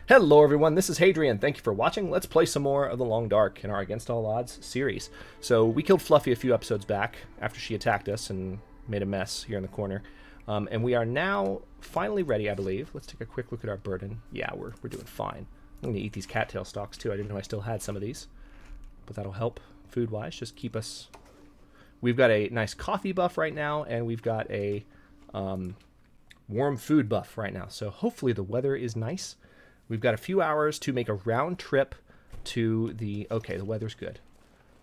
Hello everyone, this is Hadrian. Thank you for watching. Let's play some more of The Long Dark in our Against All Odds series. So we killed Fluffy a few episodes back after she attacked us and made a mess here in the corner. And we are now finally ready, I believe. Let's take a quick look at our burden. Yeah, we're doing fine. I'm going to eat these cattail stalks too. I didn't know I still had some of these. But that'll help food-wise. Just keep us... We've got a nice coffee buff right now, and we've got a warm food buff right now. So hopefully the weather is nice. We've got a few hours to make a round trip to the... Okay, the weather's good.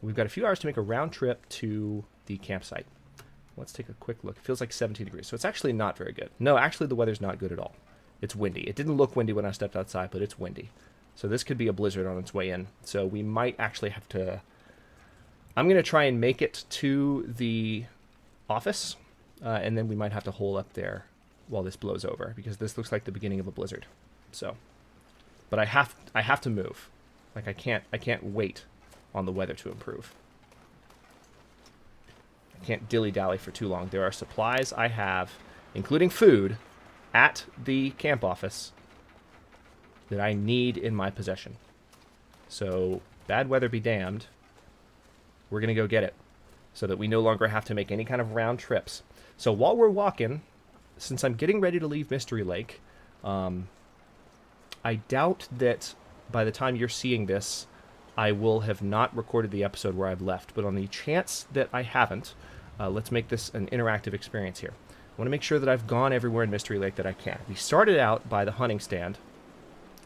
We've got a few hours to make a round trip to the campsite. Let's take a quick look. It feels like 17 degrees, so it's actually not very good. No, actually the weather's not good at all. It's windy. It didn't look windy when I stepped outside, but it's windy. So this could be a blizzard on its way in. So we might actually have to... I'm going to try and make it to the office, and then we might have to hole up there while this blows over, because this looks like the beginning of a blizzard. So... But I have to move. Like I can't wait on the weather to improve. I can't dilly-dally for too long. There are supplies I have, including food, at the camp office that I need in my possession. So, bad weather be damned. We're going to go get it so that we no longer have to make any kind of round trips. So while we're walking, since I'm getting ready to leave Mystery Lake, I doubt that by the time you're seeing this, I will have not recorded the episode where I've left. But on the chance that I haven't, let's make this an interactive experience here. I want to make sure that I've gone everywhere in Mystery Lake that I can. We started out by the hunting stand,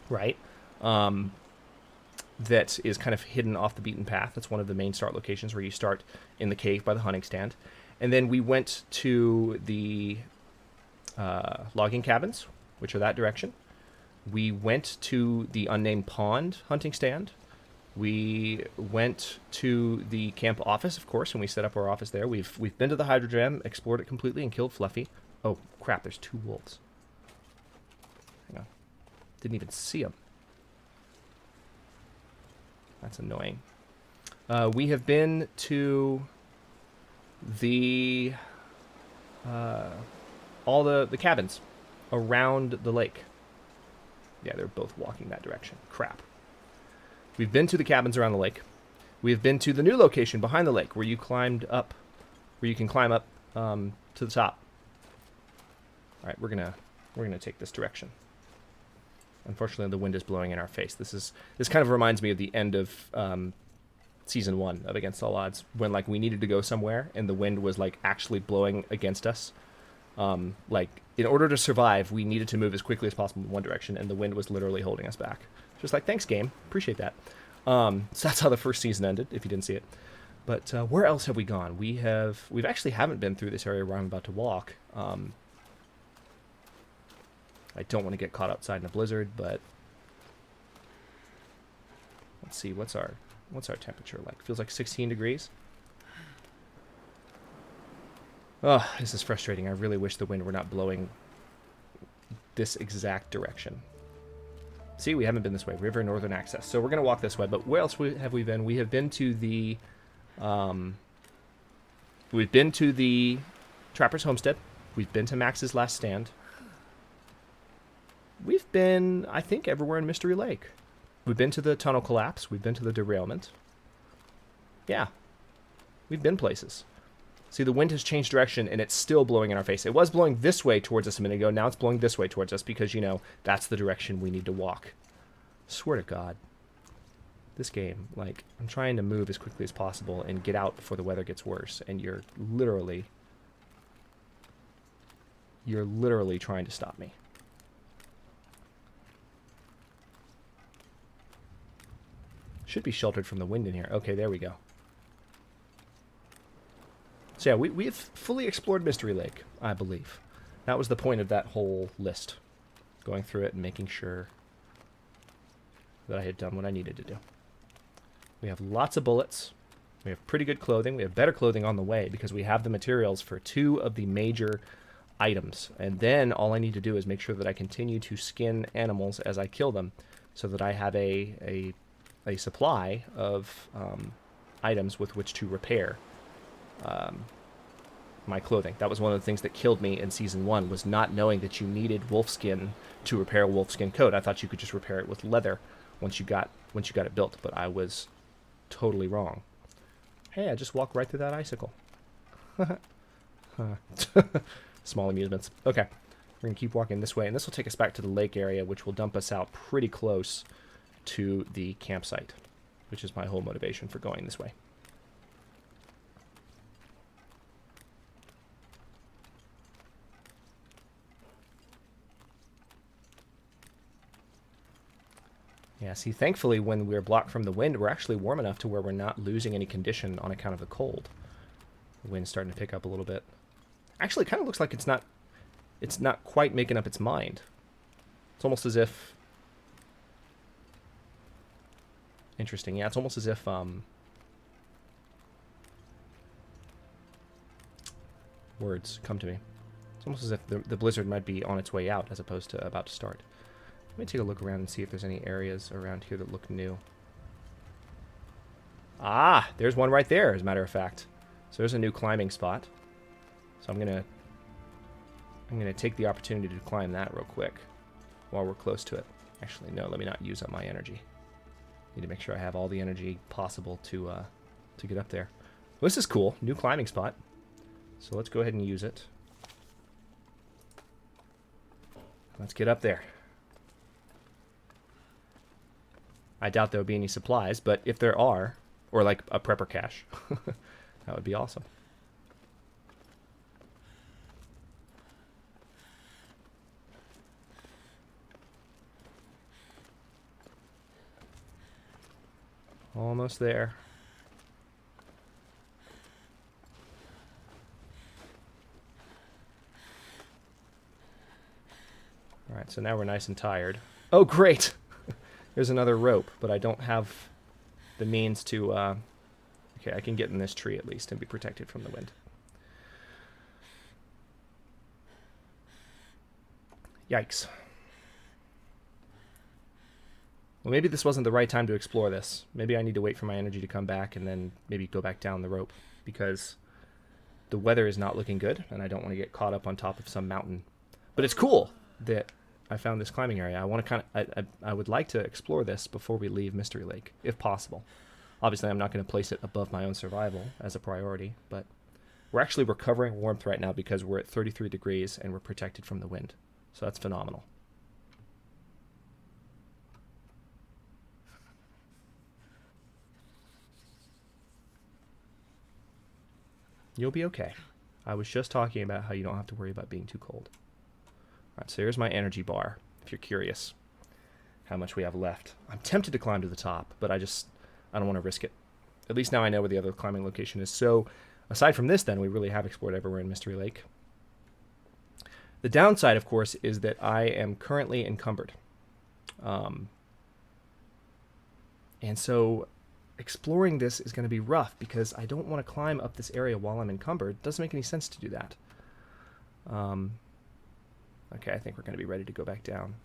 right? That is kind of hidden off the beaten path. That's one of the main start locations where you start in the cave by the hunting stand. And then we went to the logging cabins, which are that direction. We went to the unnamed pond hunting stand. We went to the camp office, of course, and we set up our office there. We've been to the Hadrian, explored it completely, and killed Fluffy. Oh, crap, there's 2 wolves. Hang on. Didn't even see them. That's annoying. We have been to the... all the cabins around the lake. Yeah, they're both walking that direction. Crap. We've been to the cabins around the lake. We've been to the new location behind the lake where you climbed up, where you can climb up to the top. All right, we're gonna take this direction. Unfortunately, the wind is blowing in our face. This kind of reminds me of the end of season 1 of Against All Odds, when like we needed to go somewhere and the wind was like actually blowing against us. Like, in order to survive, we needed to move as quickly as possible in one direction, and the wind was literally holding us back. Just like, thanks, game. Appreciate that. So that's how the first season ended, if you didn't see it. But where else have we gone? We've actually haven't been through this area where I'm about to walk. I don't want to get caught outside in a blizzard, but let's see, what's our temperature like? Feels like 16 degrees. Oh, this is frustrating. I really wish the wind were not blowing this exact direction. See, we haven't been this way. River Northern Access. So we're going to walk this way. But where else have we been? We have been to the... we've been to the Trapper's Homestead. We've been to Max's Last Stand. We've been, I think, everywhere in Mystery Lake. We've been to the tunnel collapse. We've been to the derailment. Yeah. We've been places. See, the wind has changed direction, and it's still blowing in our face. It was blowing this way towards us a minute ago. Now it's blowing this way towards us because, you know, that's the direction we need to walk. Swear to God. This game, like, I'm trying to move as quickly as possible and get out before the weather gets worse, and you're literally trying to stop me. Should be sheltered from the wind in here. Okay, there we go. So yeah, we've fully explored Mystery Lake, I believe. That was the point of that whole list. Going through it and making sure that I had done what I needed to do. We have lots of bullets. We have pretty good clothing. We have better clothing on the way because we have the materials for 2 of the major items. And then all I need to do is make sure that I continue to skin animals as I kill them so that I have a supply of items with which to repair my clothing. That was one of the things that killed me in Season 1, was not knowing that you needed wolfskin to repair a wolfskin coat. I thought you could just repair it with leather once you got it built, but I was totally wrong. Hey, I just walked right through that icicle. Small amusements. Okay, we're going to keep walking this way, and this will take us back to the lake area, which will dump us out pretty close to the campsite, which is my whole motivation for going this way. Yeah, see, thankfully, when we're blocked from the wind, we're actually warm enough to where we're not losing any condition on account of the cold. The wind's starting to pick up a little bit. Actually, it kind of looks like it's not quite making up its mind. It's almost as if... Interesting. Yeah, it's almost as if... Words come to me. It's almost as if the blizzard might be on its way out as opposed to about to start. Let me take a look around and see if there's any areas around here that look new. Ah, there's one right there, as a matter of fact. So there's a new climbing spot. So I'm gonna take the opportunity to climb that real quick while we're close to it. Actually, no, let me not use up my energy. Need to make sure I have all the energy possible to get up there. Well, this is cool, new climbing spot. So let's go ahead and use it. Let's get up there. I doubt there'll be any supplies, but if there are, or like a prepper cache, that would be awesome. Almost there. Alright, so now we're nice and tired. Oh, great! There's another rope, but I don't have the means to... Okay, I can get in this tree at least and be protected from the wind. Yikes. Well, maybe this wasn't the right time to explore this. Maybe I need to wait for my energy to come back and then maybe go back down the rope, because the weather is not looking good, and I don't want to get caught up on top of some mountain. But it's cool that I found this climbing area. I want to I would like to explore this before we leave Mystery Lake, if possible. Obviously, I'm not going to place it above my own survival as a priority, but we're actually recovering warmth right now because we're at 33 degrees and we're protected from the wind. So that's phenomenal. You'll be okay. I was just talking about how you don't have to worry about being too cold. Alright, so here's my energy bar, if you're curious how much we have left. I'm tempted to climb to the top, but I don't want to risk it. At least now I know where the other climbing location is. So, aside from this then, we really have explored everywhere in Mystery Lake. The downside, of course, is that I am currently encumbered. And so, exploring this is going to be rough, because I don't want to climb up this area while I'm encumbered. It doesn't make any sense to do that. Okay, I think we're going to be ready to go back down.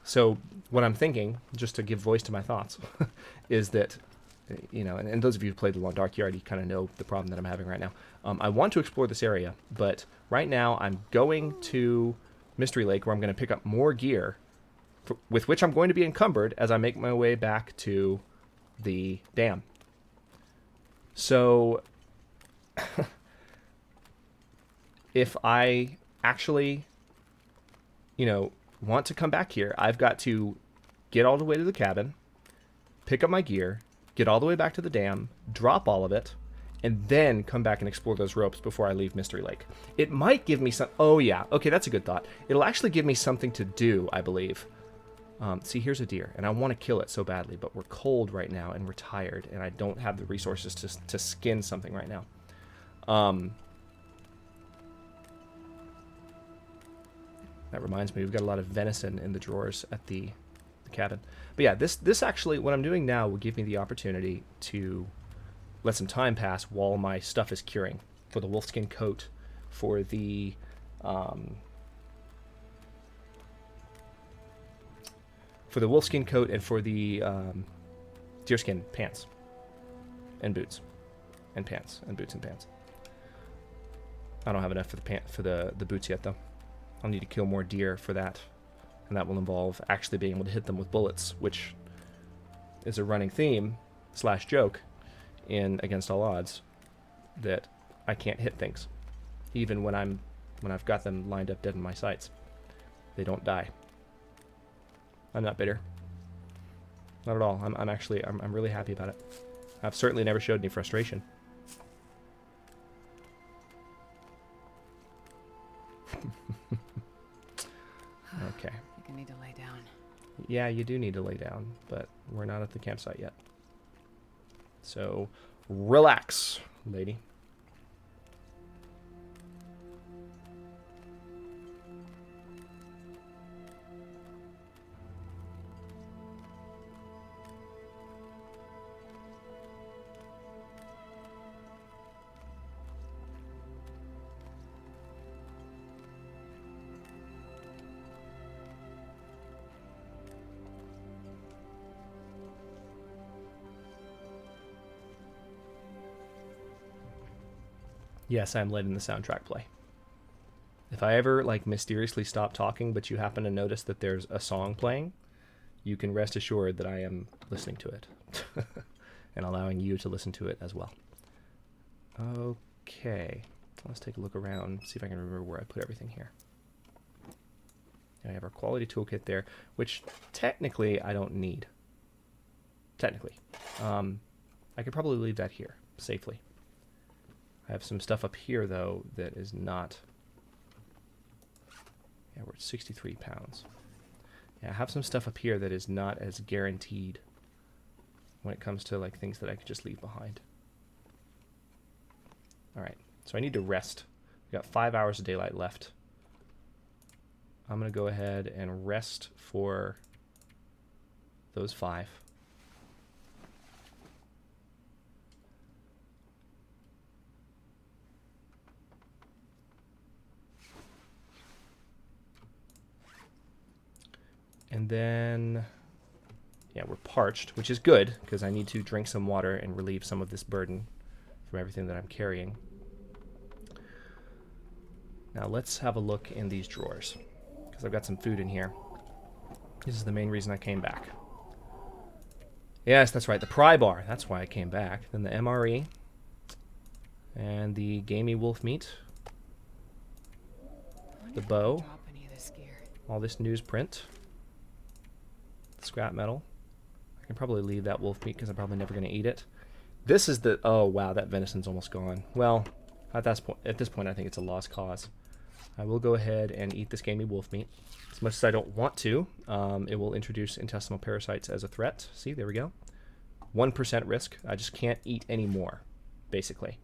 So what I'm thinking, just to give voice to my thoughts, is that, you know, and those of you who played The Long Dark, you already kind of know the problem that I'm having right now. I want to explore this area, but right now I'm going to Mystery Lake, where I'm going to pick up more gear, with which I'm going to be encumbered as I make my way back to the dam. So, if I actually, you know, want to come back here, I've got to get all the way to the cabin, pick up my gear, get all the way back to the dam, drop all of it, and then come back and explore those ropes before I leave Mystery Lake. It might give me some... Oh, yeah. Okay, that's a good thought. It'll actually give me something to do, I believe. See, here's a deer, and I want to kill it so badly, but we're cold right now, and we're tired, and I don't have the resources to skin something right now. That reminds me, we've got a lot of venison in the drawers at the the cabin. But yeah, this actually, what I'm doing now will give me the opportunity to let some time pass while my stuff is curing. For the wolfskin coat, for the wolfskin coat, and for the deerskin pants and boots and pants and boots and pants. I don't have enough for the boots yet, though. I'll need to kill more deer for that, and that will involve actually being able to hit them with bullets, which is a running theme / joke in Against All Odds, that I can't hit things, even when I've got them lined up dead in my sights. They don't die. I'm not bitter. Not at all. I'm really happy about it. I've certainly never showed any frustration. Okay. I think I need to lay down. Yeah, you do need to lay down, but we're not at the campsite yet. So, relax, lady. Yes, I'm letting the soundtrack play. If I ever, like, mysteriously stop talking, but you happen to notice that there's a song playing, you can rest assured that I am listening to it. And allowing you to listen to it as well. Okay. Let's take a look around, see if I can remember where I put everything here. I have our quality toolkit there, which technically I don't need. Technically. I could probably leave that here, safely. I have some stuff up here, though, that is not... Yeah, we're at 63 pounds. Yeah, I have some stuff up here that is not as guaranteed when it comes to, like, things that I could just leave behind. Alright, so I need to rest. We've got 5 hours of daylight left. I'm going to go ahead and rest for those 5. And then, yeah, we're parched, which is good, because I need to drink some water and relieve some of this burden from everything that I'm carrying. Now let's have a look in these drawers, because I've got some food in here. This is the main reason I came back. Yes, that's right, the pry bar. That's why I came back. Then the MRE, and the gamey wolf meat, the bow, all this newsprint. Scrap metal. I can probably leave that wolf meat because I'm probably never going to eat it. This is the... Oh, wow, that venison's almost gone. Well, at this point, I think it's a lost cause. I will go ahead and eat this gamey wolf meat. As much as I don't want to, it will introduce intestinal parasites as a threat. See, there we go. 1% risk. I just can't eat any more, basically.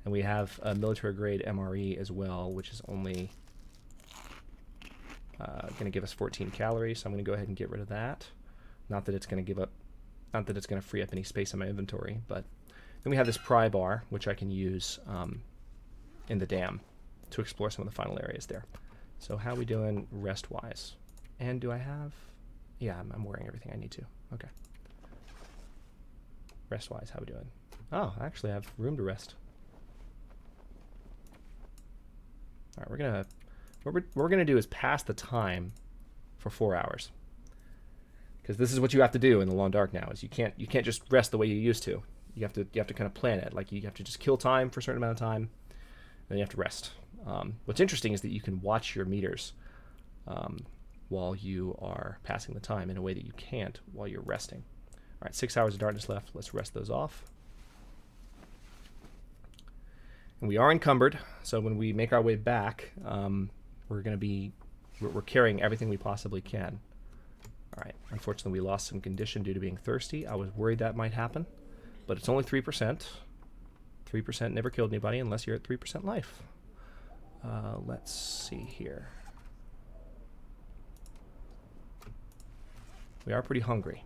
And we have a military-grade MRE as well, which is only... going to give us 14 calories, so I'm going to go ahead and get rid of that. Not that it's going to free up any space in my inventory, but then we have this pry bar, which I can use in the dam to explore some of the final areas there. So how are we doing rest-wise? And do I have... Yeah, I'm wearing everything I need to. Okay. Rest-wise, how are we doing? Oh, I actually have room to rest. All right, what we're going to do is pass the time for 4 hours. Because this is what you have to do in the long dark now, is you can't just rest the way you used to. You have to kind of plan it. Like, you have to just kill time for a certain amount of time, then you have to rest. What's interesting is that you can watch your meters while you are passing the time in a way that you can't while you're resting. All right, 6 hours of darkness left. Let's rest those off. And we are encumbered, so when we make our way back, we're carrying everything we possibly can. All right, unfortunately, we lost some condition due to being thirsty. I was worried that might happen, but it's only 3%. 3% never killed anybody unless you're at 3% life. Let's see here. We are pretty hungry.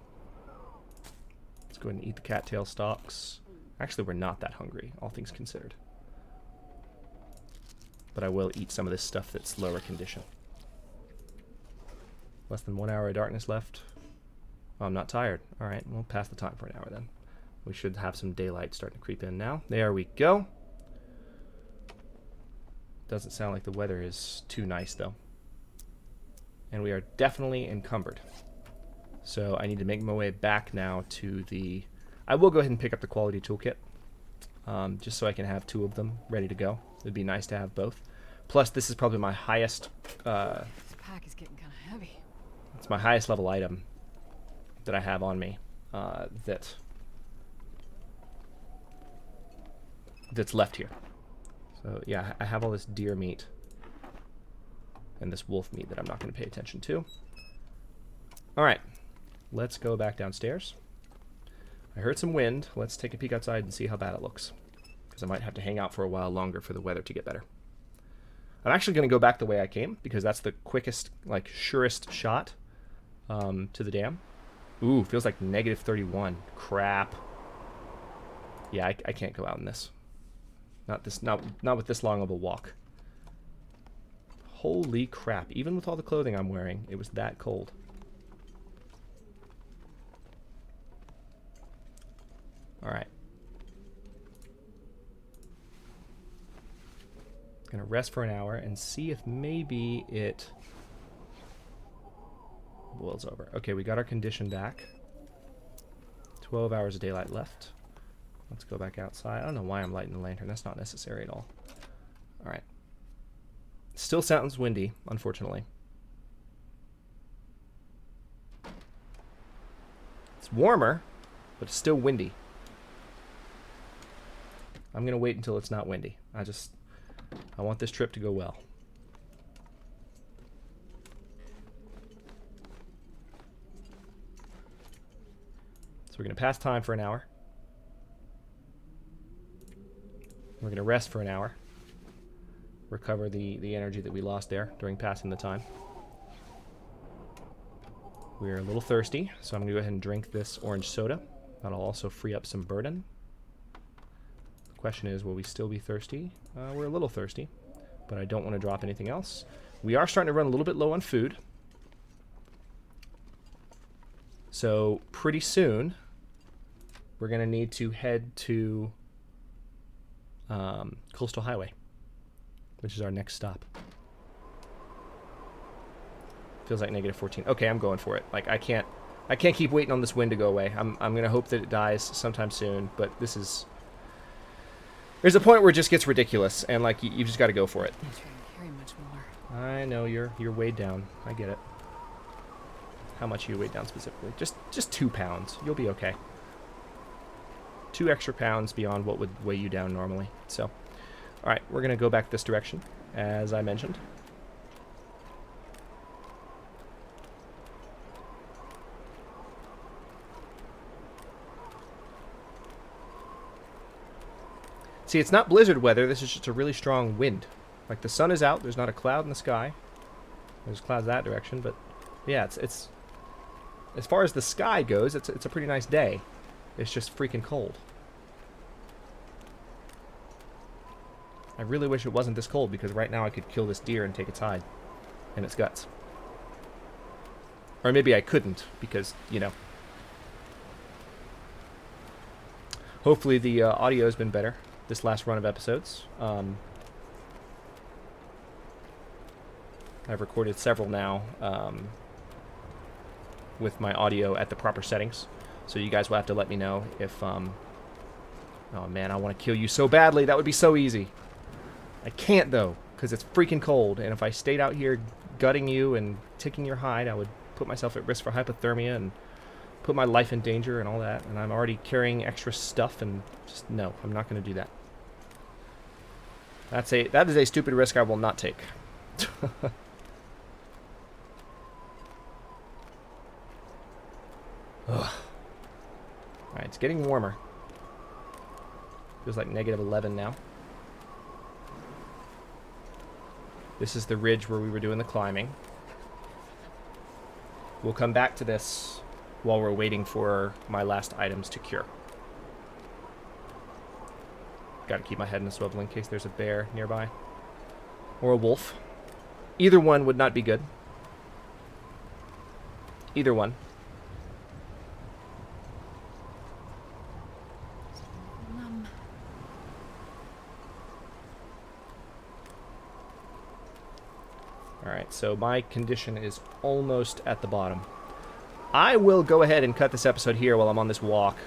Let's go ahead and eat the cattail stalks. Actually, we're not that hungry, all things considered. But I will eat some of this stuff that's lower condition. Less than 1 hour of darkness left. Oh, I'm not tired. Alright, we'll pass the time for an hour then. We should have some daylight starting to creep in now. There we go. Doesn't sound like the weather is too nice, though. And we are definitely encumbered. So I need to make my way back now to the... I will go ahead and pick up the quality toolkit. Just so I can have 2 of them ready to go. It'd be nice to have both. Plus, this is probably my highest... this pack is getting kind of heavy. It's my highest level item that I have on me. That's left here. So yeah, I have all this deer meat and this wolf meat that I'm not going to pay attention to. Alright, let's go back downstairs. I heard some wind. Let's take a peek outside and see how bad it looks. Because I might have to hang out for a while longer for the weather to get better. I'm actually going to go back the way I came, because that's the quickest, like, surest shot to the dam. Ooh, feels like negative 31. Crap. Yeah, I can't go out in this. Not with this long of a walk. Holy crap. Even with all the clothing I'm wearing, it was that cold. Alright. Gonna rest for an hour and see if maybe it boils over. Okay, we got our condition back. 12 hours of daylight left. Let's go back outside. I don't know why I'm lighting the lantern. That's not necessary at all. Alright. Still sounds windy, unfortunately. It's warmer, but it's still windy. I'm going to wait until it's not windy. I want this trip to go well. So we're going to pass time for an hour. We're going to rest for an hour. Recover the energy that we lost there during passing the time. We're a little thirsty, so I'm going to go ahead and drink this orange soda. That'll also free up some burden. The question is, will we still be thirsty? We're a little thirsty, but I don't want to drop anything else. We are starting to run a little bit low on food. So pretty soon, we're going to need to head to Coastal Highway, which is our next stop. Feels like negative 14. Okay, I'm going for it. Like, I can't keep waiting on this wind to go away. I'm going to hope that it dies sometime soon, but this is... There's a point where it just gets ridiculous, and, like, you just got to go for it. I'm trying to carry much more. I know, you're weighed down. I get it. How much are you weighed down specifically? Just 2 pounds. You'll be okay. 2 extra pounds beyond what would weigh you down normally. So, alright, we're going to go back this direction, as I mentioned. See, it's not blizzard weather, this is just a really strong wind. Like, the sun is out, there's not a cloud in the sky. There's clouds that direction, but yeah, it's as far as the sky goes, it's a pretty nice day. It's just freaking cold. I really wish it wasn't this cold, because right now I could kill this deer and take its hide and its guts. Or maybe I couldn't, because, you know. Hopefully the audio has been better this last run of episodes. I've recorded several now with my audio at the proper settings. So you guys will have to let me know if... oh man, I want to kill you so badly. That would be so easy. I can't though, because it's freaking cold. And if I stayed out here gutting you and taking your hide, I would put myself at risk for hypothermia and put my life in danger and all that. And I'm already carrying extra stuff, and just no, I'm not going to do that. That is a stupid risk I will not take. Alright, it's getting warmer. Feels like negative 11 now. This is the ridge where we were doing the climbing. We'll come back to this while we're waiting for my last items to cure. Gotta keep my head in a swivel in case there's a bear nearby. Or a wolf. Either one would not be good. Either one. Alright, so my condition is almost at the bottom. I will go ahead and cut this episode here while I'm on this walk.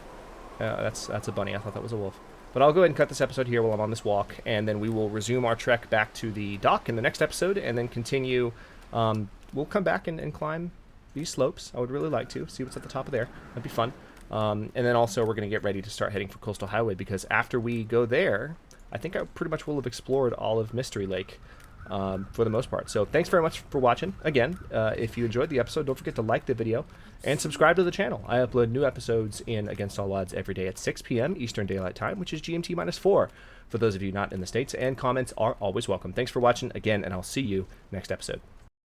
That's a bunny. I thought that was a wolf. But I'll go ahead and cut this episode here while I'm on this walk, and then we will resume our trek back to the dock in the next episode, and then continue. We'll come back and climb these slopes. I would really like to see what's at the top of there. That'd be fun. And then also we're going to get ready to start heading for Coastal Highway, because after we go there, I think I pretty much will have explored all of Mystery Lake. For the most part. So thanks very much for watching. Again, if you enjoyed the episode, don't forget to like the video and subscribe to the channel. I upload new episodes in Against All Odds every day at 6 p.m. Eastern Daylight Time, which is GMT -4 for those of you not in the States, and comments are always welcome. Thanks for watching again, and I'll see you next episode.